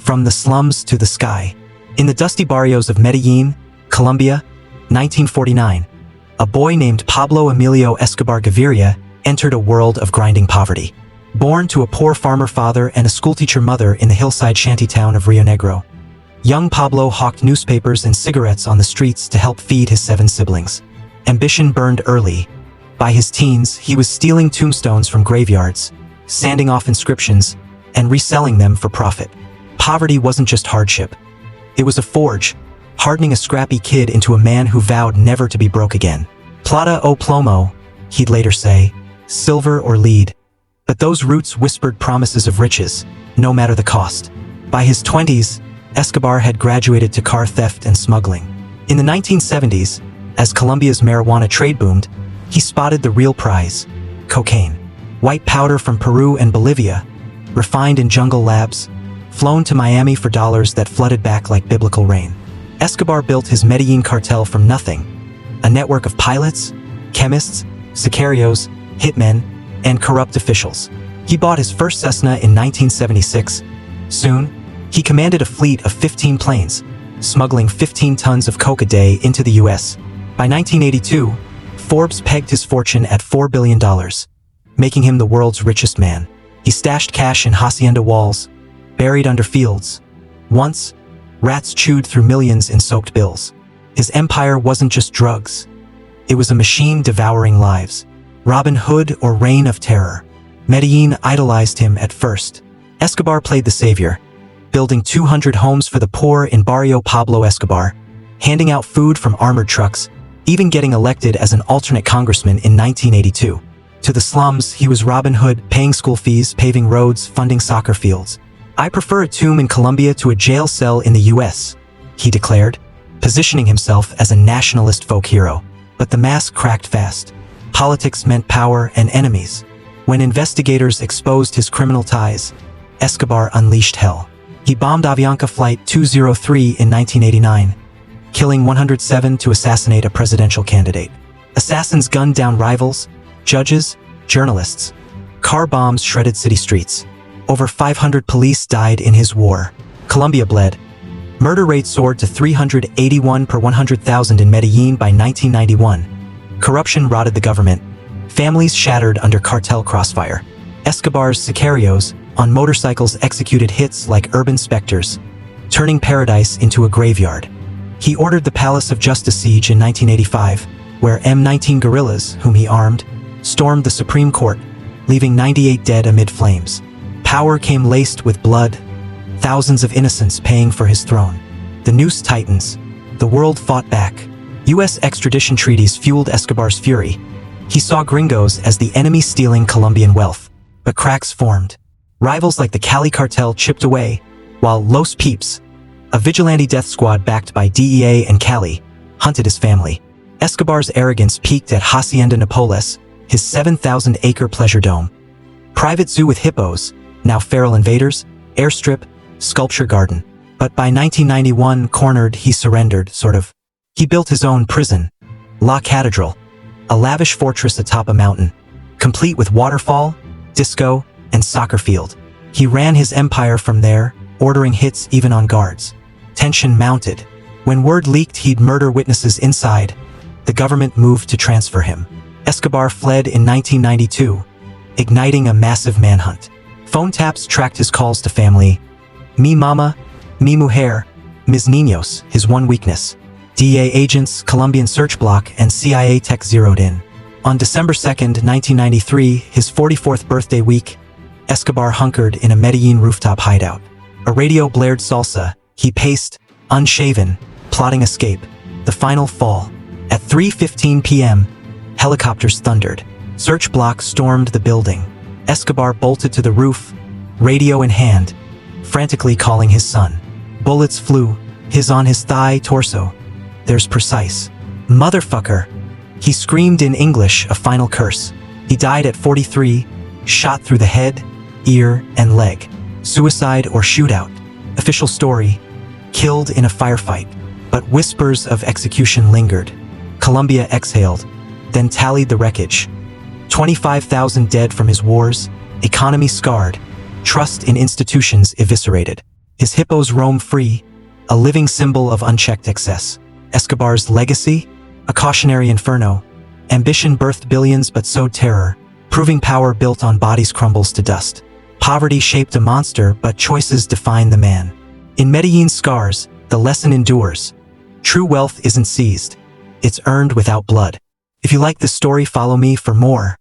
From the slums to the sky. In the dusty barrios of Medellin, Colombia, 1949, a boy named Pablo Emilio Escobar Gaviria entered a world of grinding poverty. Born to a poor farmer father and a schoolteacher mother in the hillside shantytown of Rio Negro, young Pablo hawked newspapers and cigarettes on the streets to help feed his 7 siblings. Ambition burned early. By his teens, he was stealing tombstones from graveyards, sanding off inscriptions, and reselling them for profit. Poverty wasn't just hardship. It was a forge, hardening a scrappy kid into a man who vowed never to be broke again. Plata o plomo, he'd later say, silver or lead. But those roots whispered promises of riches, no matter the cost. By his 20s, Escobar had graduated to car theft and smuggling. In the 1970s, as Colombia's marijuana trade boomed, he spotted the real prize: cocaine. White powder from Peru and Bolivia, refined in jungle labs, flown to Miami for dollars that flooded back like biblical rain. Escobar built his Medellin cartel from nothing, a network of pilots, chemists, sicarios, hitmen, and corrupt officials. He bought his first Cessna in 1976. Soon, he commanded a fleet of 15 planes, smuggling 15 tons of coke a day into the U.S. By 1982, Forbes pegged his fortune at $4 billion, making him the world's richest man. He stashed cash in hacienda walls, buried under fields. Once, rats chewed through millions in soaked bills. His empire wasn't just drugs. It was a machine devouring lives. Robin Hood or Reign of Terror. Medellin idolized him at first. Escobar played the savior, building 200 homes for the poor in Barrio Pablo Escobar, handing out food from armored trucks, even getting elected as an alternate congressman in 1982. To the slums, he was Robin Hood, paying school fees, paving roads, funding soccer fields. "I prefer a tomb in Colombia to a jail cell in the US," he declared, positioning himself as a nationalist folk hero. But the mask cracked fast. Politics meant power and enemies. When investigators exposed his criminal ties, Escobar unleashed hell. He bombed Avianca Flight 203 in 1989, killing 107 to assassinate a presidential candidate. Assassins gunned down rivals, judges, journalists. Car bombs shredded city streets. Over 500 police died in his war. Colombia bled. Murder rate soared to 381 per 100,000 in Medellin by 1991. Corruption rotted the government. Families shattered under cartel crossfire. Escobar's sicarios on motorcycles executed hits like urban specters, turning paradise into a graveyard. He ordered the Palace of Justice siege in 1985, where M19 guerrillas, whom he armed, stormed the Supreme Court, leaving 98 dead amid flames. Power came laced with blood, thousands of innocents paying for his throne. The noose tightens. The world fought back. U.S. extradition treaties fueled Escobar's fury. He saw gringos as the enemy stealing Colombian wealth. But cracks formed. Rivals like the Cali cartel chipped away, while Los Peeps, a vigilante death squad backed by DEA and Cali, hunted his family. Escobar's arrogance peaked at Hacienda Napoles, his 7,000-acre pleasure dome. Private zoo with hippos, now feral invaders, airstrip, sculpture garden. But by 1991, cornered, he surrendered, sort of. He built his own prison, La Catedral, a lavish fortress atop a mountain, complete with waterfall, disco, and soccer field. He ran his empire from there, ordering hits even on guards. Tension mounted. When word leaked he'd murder witnesses inside, the government moved to transfer him. Escobar fled in 1992, igniting a massive manhunt. Phone taps tracked his calls to family. Mi mama, mi mujer, mis niños, his one weakness. DEA agents, Colombian search block, and CIA tech zeroed in. On December 2nd, 1993, his 44th birthday week, Escobar hunkered in a Medellin rooftop hideout. A radio blared salsa. He paced, unshaven, plotting escape. The final fall. At 3:15 p.m., helicopters thundered. Search block stormed the building. Escobar bolted to the roof, radio in hand, frantically calling his son. Bullets flew, his on his thigh, torso. "There's precise. Motherfucker!" He screamed in English, a final curse. He died at 43, shot through the head, ear, and leg. Suicide or shootout. Official story: killed in a firefight. But whispers of execution lingered. Colombia exhaled, then tallied the wreckage. 25,000 dead from his wars, economy scarred, trust in institutions eviscerated. His hippos roam free, a living symbol of unchecked excess. Escobar's legacy? A cautionary inferno. Ambition birthed billions but sowed terror, proving power built on bodies crumbles to dust. Poverty shaped a monster, but choices define the man. In Medellin's scars, the lesson endures. True wealth isn't seized. It's earned without blood. If you like this story, follow me for more.